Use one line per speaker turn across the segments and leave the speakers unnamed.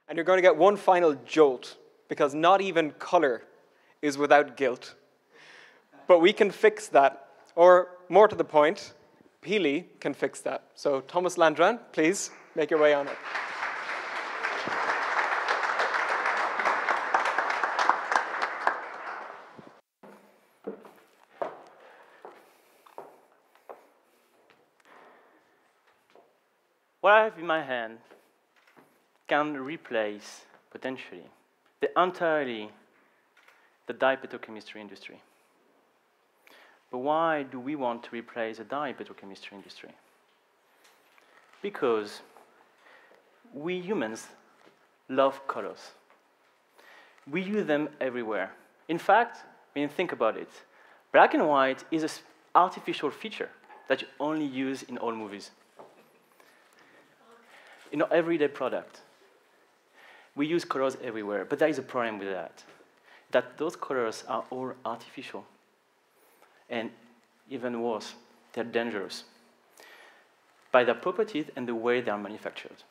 And you're going to get one final jolt, because not even color is without guilt. But we can fix that. Or more to the point, Pili can fix that. So Thomas Landrain, please make your way on up.
What I have in my hand can replace, potentially, entirely the dye petrochemistry industry. But why do we want to replace the dye petrochemistry industry? Because we humans love colors. We use them everywhere. In fact, when you think about it, black and white is an artificial feature that you only use in all movies. In our everyday product, we use colors everywhere, but there is a problem with that those colors are all artificial. And even worse, they're dangerous by their properties and the way they are manufactured.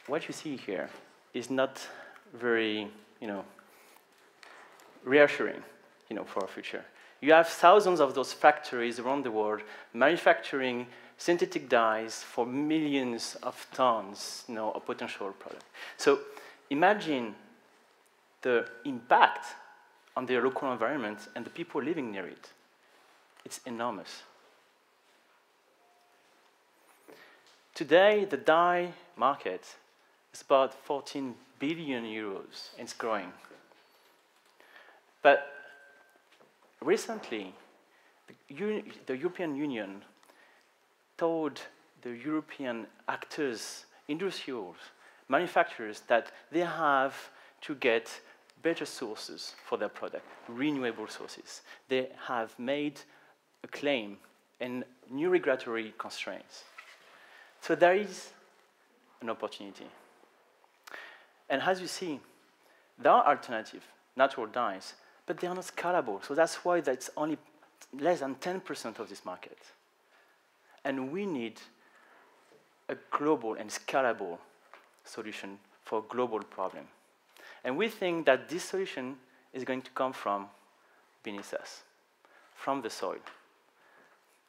What you see here is not very, reassuring, for our future. You have thousands of those factories around the world manufacturing synthetic dyes for millions of tons, of potential product. So imagine the impact on their local environment and the people living near it. It's enormous. Today, the dye market is about 14 billion euros, and it's growing. But recently, the European Union told the European actors, industrials, manufacturers, that they have to get better sources for their product, renewable sources. They have made a claim and new regulatory constraints. So there is an opportunity. And as you see, there are alternative natural dyes, but they are not scalable. So that's why that's only less than 10% of this market. And we need a global and scalable solution for a global problem. And we think that this solution is going to come from beneath us, from the soil,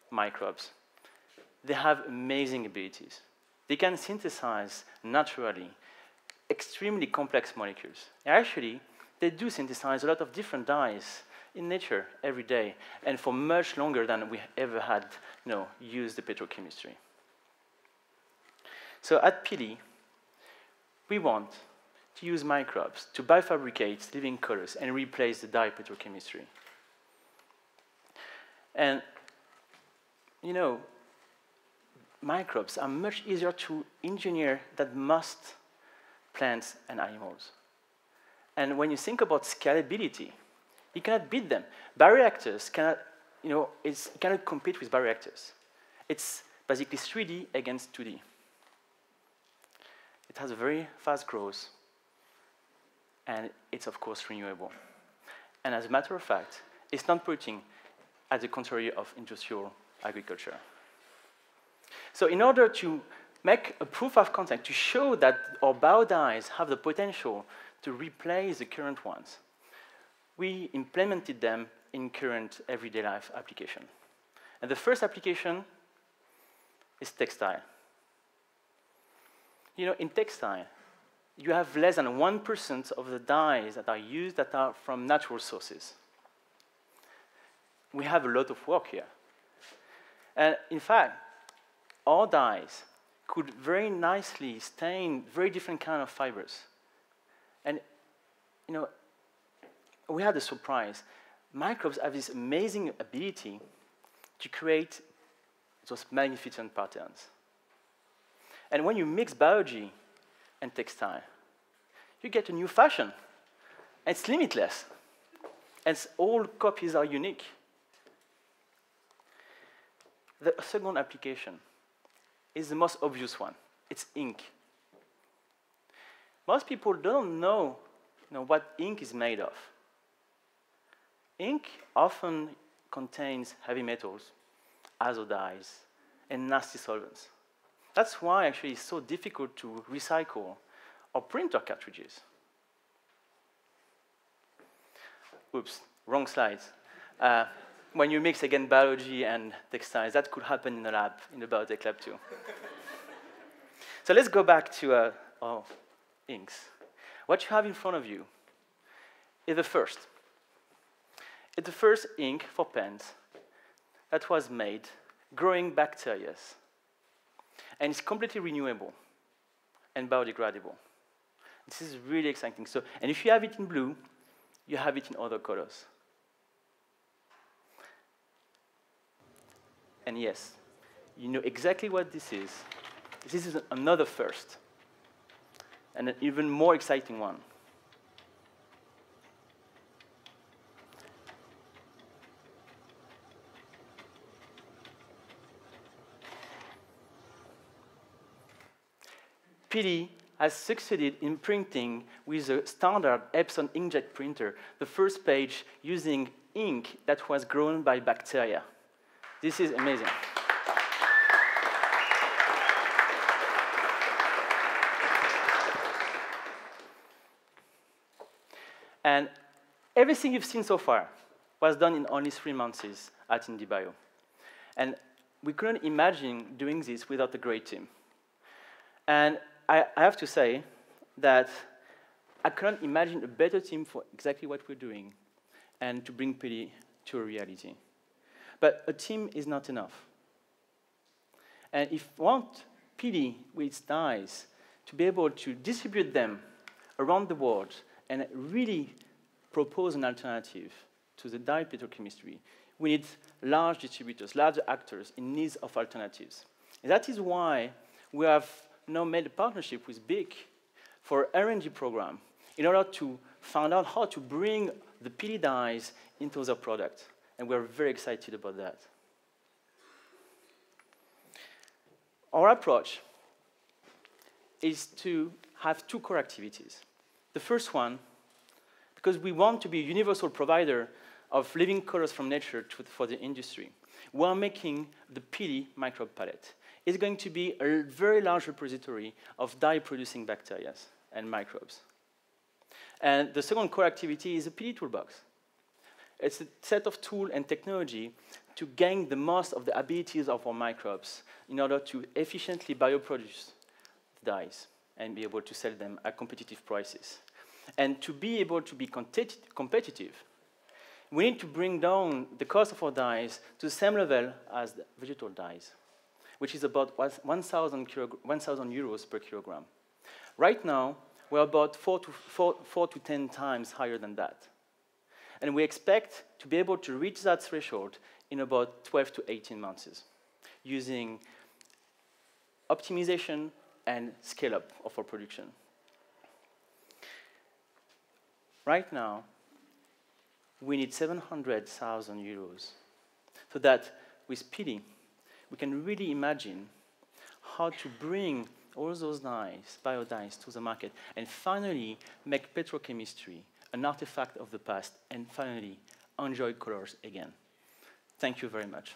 microbes. They have amazing abilities. They can synthesize naturally extremely complex molecules. Actually, they do synthesize a lot of different dyes in nature every day, and for much longer than we ever had used the petrochemistry. So at Pili, we want to use microbes to biofabricate living colors and replace the dye petrochemistry. And, microbes are much easier to engineer than most plants and animals. And when you think about scalability, you cannot beat them. Bioreactors cannot, cannot compete with bioreactors. It's basically 3D against 2D. It has a very fast growth, and it's, of course, renewable. And as a matter of fact, it's not polluting, at the contrary of industrial agriculture. So in order to make a proof of concept, to show that our biodyes have the potential to replace the current ones, we implemented them in current everyday life application. And the first application is textile. In textile, you have less than 1% of the dyes that are used that are from natural sources. We have a lot of work here. And in fact, our dyes could very nicely stain very different kind of fibers. And, we had a surprise. Microbes have this amazing ability to create those magnificent patterns. And when you mix biology and textile, you get a new fashion. And it's limitless. And all copies are unique. The second application is the most obvious one. It's ink. Most people don't know, what ink is made of. Ink often contains heavy metals, azo dyes, and nasty solvents. That's why actually it's so difficult to recycle our printer cartridges. Oops, wrong slides. When you mix again biology and textiles, that could happen in the lab, in the biotech lab too. So let's go back to our inks. What you have in front of you is the first. It's the first ink for pens that was made growing bacteria. And it's completely renewable and biodegradable. This is really exciting. So, and if you have it in blue, you have it in other colors. And yes, you know exactly what this is. This is another first, and an even more exciting one. Pili has succeeded in printing with a standard Epson inkjet printer the first page using ink that was grown by bacteria. This is amazing. And everything you've seen so far was done in only 3 months at IndieBio. And we couldn't imagine doing this without a great team. And I have to say that I couldn't imagine a better team for exactly what we're doing and to bring Pili to a reality. But a team is not enough. And if you want Pili with its dyes to be able to distribute them around the world and really propose an alternative to the dye petrochemistry, we need large distributors, larger actors in need of alternatives. And that is why we have now made a partnership with BIC for an R&D program in order to find out how to bring the Pili dyes into their product. And we're very excited about that. Our approach is to have 2 core activities. The first one, because we want to be a universal provider of living colors from nature for the industry, we're making the Pili microbe palette. It's going to be a very large repository of dye-producing bacteria and microbes. And the second core activity is a Pili toolbox. It's a set of tools and technology to gain the most of the abilities of our microbes in order to efficiently bioproduce the dyes and be able to sell them at competitive prices. And to be able to be competitive, we need to bring down the cost of our dyes to the same level as the vegetal dyes, which is about 1,000 euros per kilogram. Right now, we're about 4 to 10 times higher than that. And we expect to be able to reach that threshold in about 12 to 18 months using optimization and scale-up of our production. Right now, we need 700,000 euros so that with Pili, we can really imagine how to bring all those dyes, biodyes, to the market and finally make petrochemistry an artifact of the past and finally enjoy colors again. Thank you very much.